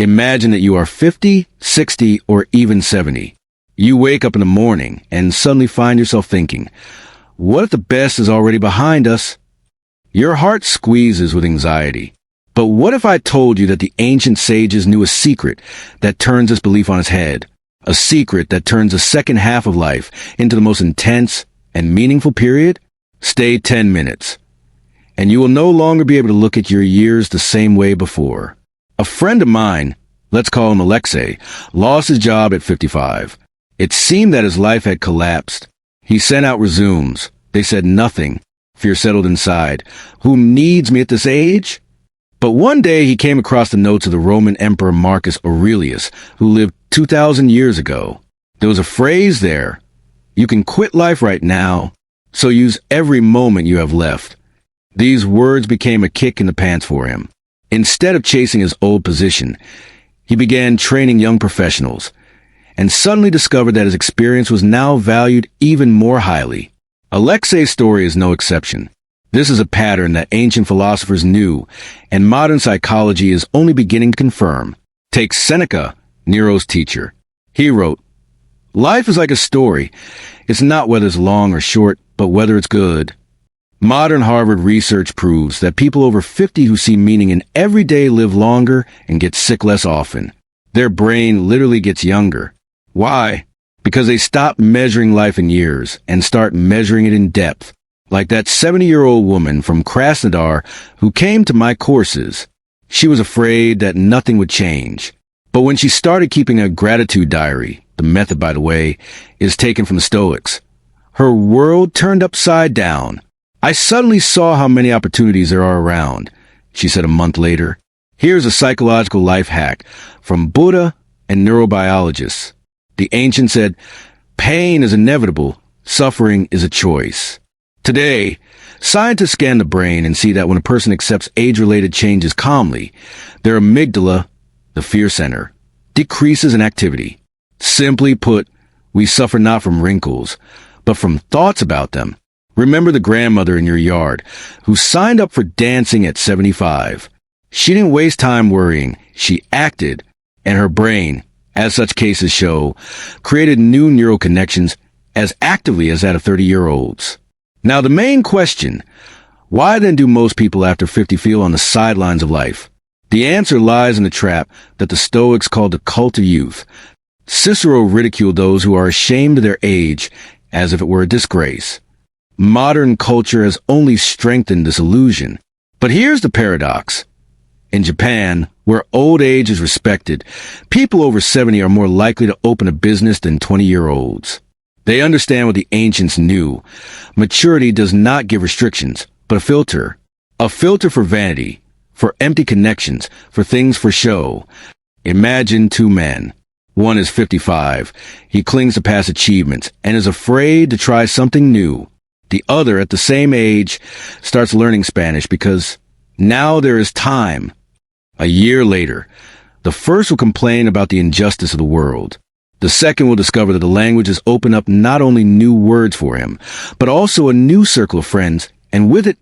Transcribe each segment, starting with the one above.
Imagine that you are 50, 60, or even 70. You wake up in the morning and suddenly find yourself thinking, what if the best is already behind us? Your heart squeezes with anxiety. But what if I told you that the ancient sages knew a secret that turns this belief on its head? A secret that turns the second half of life into the most intense and meaningful period? Stay 10 minutes, and you will no longer be able to look at your years the same way before. A friend of mine, let's call him Alexei, lost his job at 55. It seemed that his life had collapsed. He sent out resumes. They said nothing. Fear settled inside. Who needs me at this age? But one day he came across the notes of the Roman Emperor Marcus Aurelius, who lived 2,000 years ago. There was a phrase there: you can quit life right now, so use every moment you have left. These words became a kick in the pants for him. Instead of chasing his old position, he began training young professionals, and suddenly discovered that his experience was now valued even more highly. Alexei's story is no exception. This is a pattern that ancient philosophers knew, and modern psychology is only beginning to confirm. Take Seneca, Nero's teacher. He wrote, "Life is like a story. It's not whether it's long or short, but whether it's good." Modern Harvard research proves that people over 50 who see meaning in every day live longer and get sick less often. Their brain literally gets younger. Why? Because they stop measuring life in years and start measuring it in depth. Like that 70-year-old woman from Krasnodar who came to my courses. She was afraid that nothing would change. But when she started keeping a gratitude diary, the method, by the way, is taken from the Stoics, her world turned upside down. "I suddenly saw how many opportunities there are around," she said a month later. Here's a psychological life hack from Buddha and neurobiologists. The ancients said, pain is inevitable, suffering is a choice. Today, scientists scan the brain and see that when a person accepts age-related changes calmly, their amygdala, the fear center, decreases in activity. Simply put, we suffer not from wrinkles, but from thoughts about them. Remember the grandmother in your yard who signed up for dancing at 75. She didn't waste time worrying. She acted, and her brain, as such cases show, created new neural connections as actively as that of 30-year-olds. Now the main question, why then do most people after 50 feel on the sidelines of life? The answer lies in the trap that the Stoics called the cult of youth. Cicero ridiculed those who are ashamed of their age as if it were a disgrace. Modern culture has only strengthened this illusion. But here's the paradox. In Japan, where old age is respected, people over 70 are more likely to open a business than 20-year-olds. They understand what the ancients knew. Maturity does not give restrictions, but a filter. A filter for vanity, for empty connections, for things for show. Imagine two men. One is 55. He clings to past achievements and is afraid to try something new. The other, at the same age, starts learning Spanish because now there is time. A year later, the first will complain about the injustice of the world. The second will discover that the language has opened up not only new words for him, but also a new circle of friends, and with it,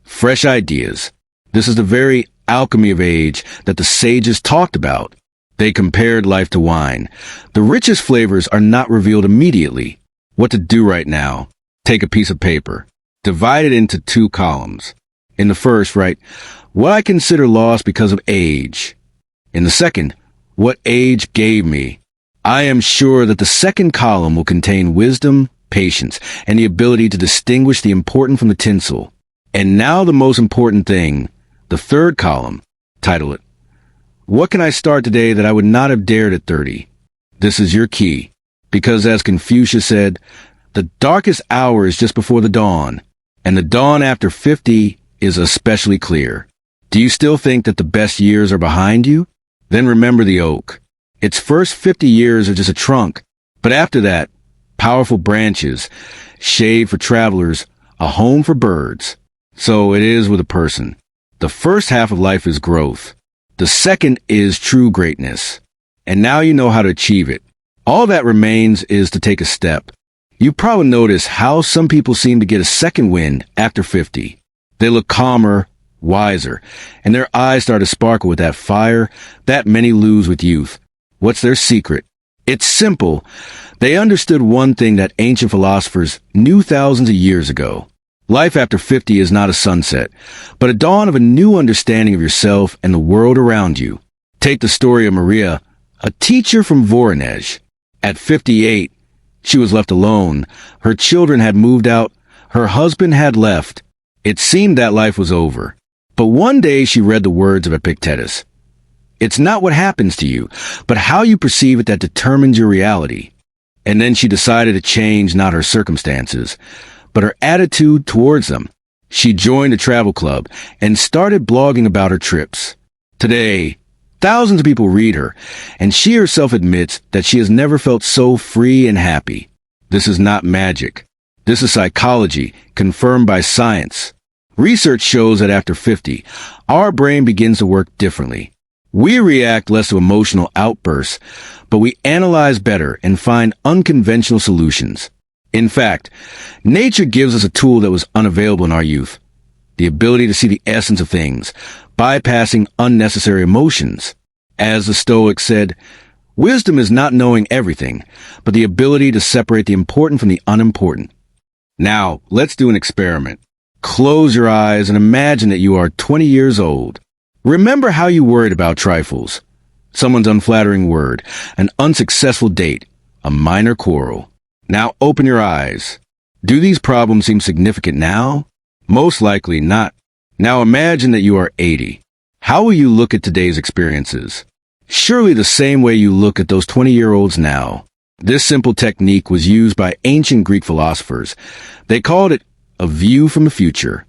fresh ideas. This is the very alchemy of age that the sages talked about. They compared life to wine. The richest flavors are not revealed immediately. What to do right now? Take a piece of paper. Divide it into 2 columns. In the first, write, what I consider lost because of age. In the second, what age gave me. I am sure that the second column will contain wisdom, patience, and the ability to distinguish the important from the tinsel. And now the most important thing, the third column. Title it, What Can I Start Today That I Would Not Have Dared at 30? This is your key, because as Confucius said, the darkest hour is just before the dawn, and the dawn after 50 is especially clear. Do you still think that the best years are behind you? Then remember the oak. Its first 50 years are just a trunk, but after that, powerful branches, shade for travelers, a home for birds. So it is with a person. The first half of life is growth. The second is true greatness. And now you know how to achieve it. All that remains is to take a step. You probably notice how some people seem to get a second wind after 50. They look calmer, wiser, and their eyes start to sparkle with that fire that many lose with youth. What's their secret? It's simple. They understood one thing that ancient philosophers knew thousands of years ago. Life after 50 is not a sunset, but a dawn of a new understanding of yourself and the world around you. Take the story of Maria, a teacher from Voronezh. At 58, she was left alone. Her children had moved out. Her husband had left. It seemed that life was over. But one day she read the words of Epictetus. It's not what happens to you, but how you perceive it that determines your reality. And then she decided to change not her circumstances, but her attitude towards them. She joined a travel club and started blogging about her trips. Today, thousands of people read her, and she herself admits that she has never felt so free and happy. This is not magic. This is psychology, confirmed by science. Research shows that after 50, our brain begins to work differently. We react less to emotional outbursts, but we analyze better and find unconventional solutions. In fact, nature gives us a tool that was unavailable in our youth: the ability to see the essence of things, bypassing unnecessary emotions. As the Stoics said, wisdom is not knowing everything, but the ability to separate the important from the unimportant. Now, let's do an experiment. Close your eyes and imagine that you are 20 years old. Remember how you worried about trifles: someone's unflattering word, an unsuccessful date, a minor quarrel. Now open your eyes. Do these problems seem significant now? Most likely not. Now imagine that you are 80. How will you look at today's experiences? Surely the same way you look at those 20-year-olds now. This simple technique was used by ancient Greek philosophers. They called it a view from the future.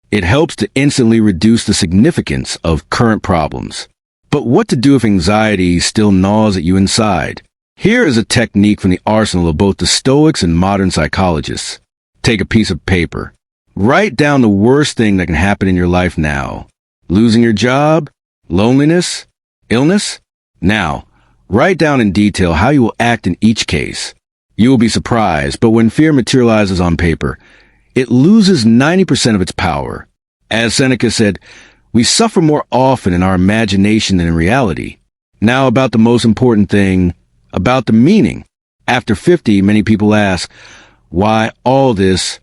It helps to instantly reduce the significance of current problems. But what to do if anxiety still gnaws at you inside? Here is a technique from the arsenal of both the Stoics and modern psychologists. Take a piece of paper. Write down the worst thing that can happen in your life now. Losing your job? Loneliness? Illness? Now, write down in detail how you will act in each case. You will be surprised, but when fear materializes on paper, it loses 90% of its power. As Seneca said, we suffer more often in our imagination than in reality. Now about the most important thing, about the meaning. After 50, many people ask, why all this?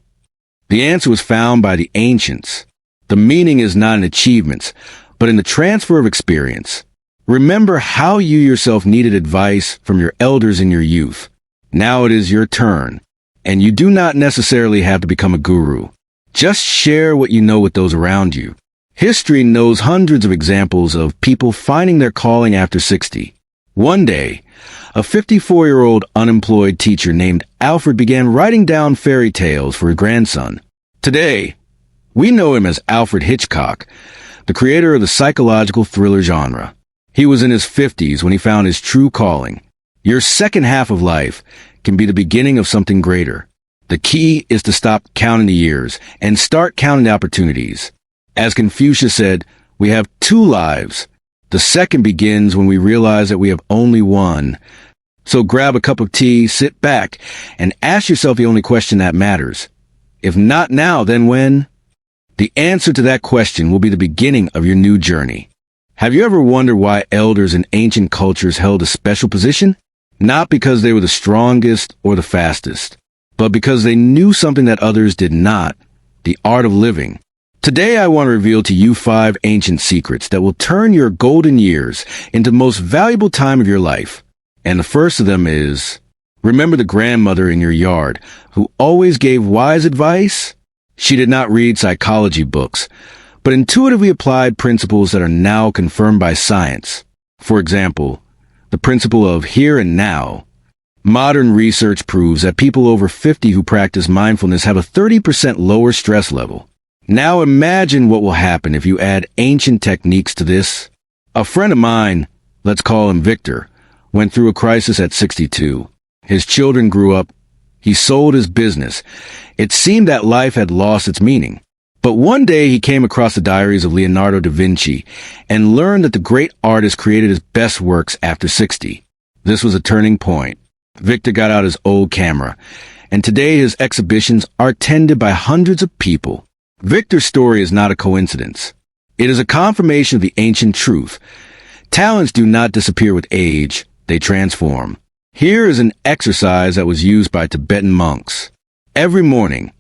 The answer was found by the ancients. The meaning is not in achievements, but in the transfer of experience. Remember how you yourself needed advice from your elders in your youth. Now it is your turn, and you do not necessarily have to become a guru. Just share what you know with those around you. History knows hundreds of examples of people finding their calling after 60. One day, a 54-year-old unemployed teacher named Alfred began writing down fairy tales for his grandson. Today, we know him as Alfred Hitchcock, the creator of the psychological thriller genre. He was in his 50s when he found his true calling. Your second half of life can be the beginning of something greater. The key is to stop counting the years and start counting the opportunities. As Confucius said, we have two lives. The second begins when we realize that we have only one. So grab a cup of tea, sit back, and ask yourself the only question that matters. If not now, then when? The answer to that question will be the beginning of your new journey. Have you ever wondered why elders in ancient cultures held a special position? Not because they were the strongest or the fastest, but because they knew something that others did not: the art of living. Today I want to reveal to you 5 ancient secrets that will turn your golden years into the most valuable time of your life. And the first of them is, remember the grandmother in your yard who always gave wise advice? She did not read psychology books, but intuitively applied principles that are now confirmed by science. For example, the principle of here and now. Modern research proves that people over 50 who practice mindfulness have a 30% lower stress level. Now imagine what will happen if you add ancient techniques to this. A friend of mine, let's call him Victor, went through a crisis at 62. His children grew up. He sold his business. It seemed that life had lost its meaning. But one day he came across the diaries of Leonardo da Vinci and learned that the great artist created his best works after 60. This was a turning point. Victor got out his old camera, and today his exhibitions are attended by hundreds of people. Victor's story is not a coincidence. It is a confirmation of the ancient truth. Talents do not disappear with age, they transform. Here is an exercise that was used by Tibetan monks. Every morning,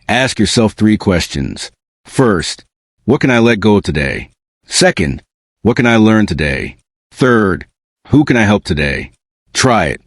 ask yourself 3 questions. First, what can I let go today? Second, what can I learn today? Third, who can I help today? Try it.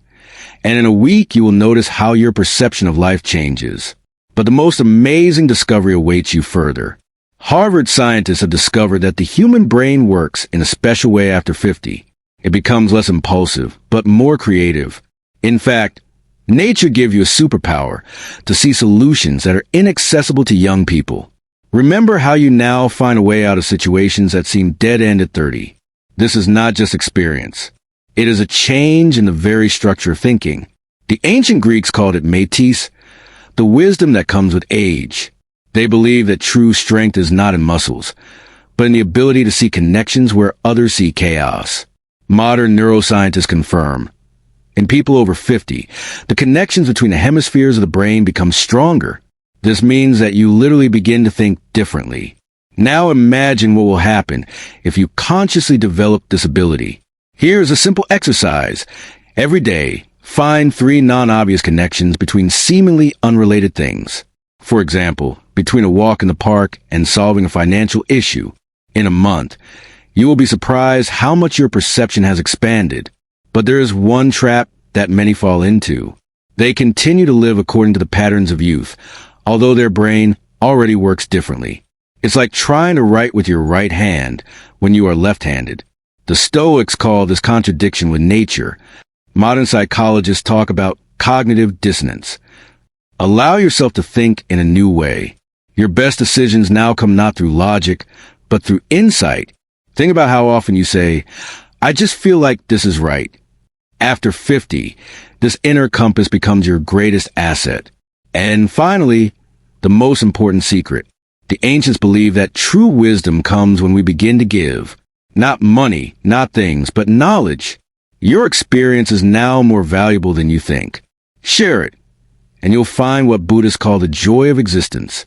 And in a week, you will notice how your perception of life changes. But the most amazing discovery awaits you further. Harvard scientists have discovered that the human brain works in a special way after 50. It becomes less impulsive, but more creative. In fact, nature gives you a superpower to see solutions that are inaccessible to young people. Remember how you now find a way out of situations that seem dead-end at 30. This is not just experience. It is a change in the very structure of thinking. The ancient Greeks called it Metis, the wisdom that comes with age. They believe that true strength is not in muscles, but in the ability to see connections where others see chaos. Modern neuroscientists confirm. In people over 50, the connections between the hemispheres of the brain become stronger. This means that you literally begin to think differently. Now imagine what will happen if you consciously develop this ability. Here is a simple exercise. Every day, find 3 non-obvious connections between seemingly unrelated things. For example, between a walk in the park and solving a financial issue. In a month, you will be surprised how much your perception has expanded. But there is one trap that many fall into. They continue to live according to the patterns of youth, although their brain already works differently. It's like trying to write with your right hand when you are left-handed. The Stoics call this contradiction with nature. Modern psychologists talk about cognitive dissonance. Allow yourself to think in a new way. Your best decisions now come not through logic, but through insight. Think about how often you say, I just feel like this is right. After 50, this inner compass becomes your greatest asset. And finally, the most important secret. The ancients believe that true wisdom comes when we begin to give. Not money, not things, but knowledge. Your experience is now more valuable than you think. Share it, and you'll find what Buddhists call the joy of existence.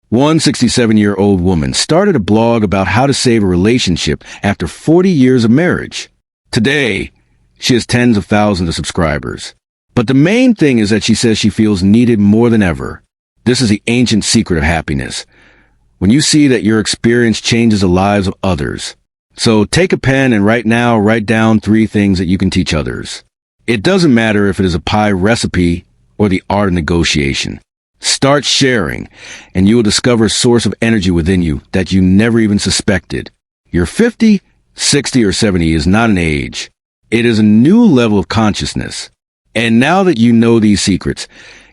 One 67-year-old woman started a blog about how to save a relationship after 40 years of marriage. Today, she has tens of thousands of subscribers. But the main thing is that she says she feels needed more than ever. This is the ancient secret of happiness. When you see that your experience changes the lives of others. So take a pen and right now write down 3 things that you can teach others. It doesn't matter if it is a pie recipe or the art of negotiation. Start sharing, and you will discover a source of energy within you that you never even suspected. Your 50, 60, or 70 is not an age. It is a new level of consciousness. And now that you know these secrets,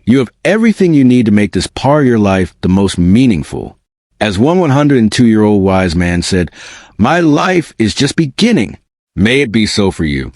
you have everything you need to make this part of your life the most meaningful. As one 102-year-old wise man said, "My life is just beginning." May it be so for you.